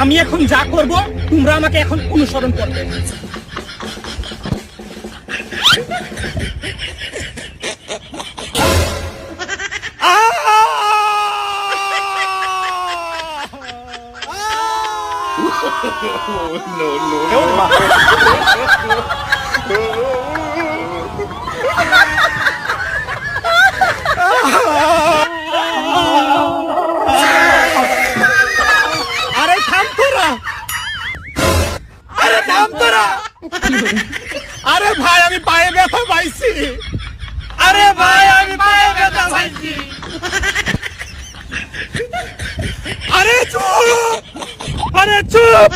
আমি এখন যা করব তোমরা আমাকে এখন অনুসরণ করবে। আরে থাম তোরা, আরে থাম তোরা। আরে ভাই আমি পায়ে ব্যথা পাইছি, আরে ভাই আমি পায়ে ব্যথা পাইছি। আরে চুপ, আরে চুপ।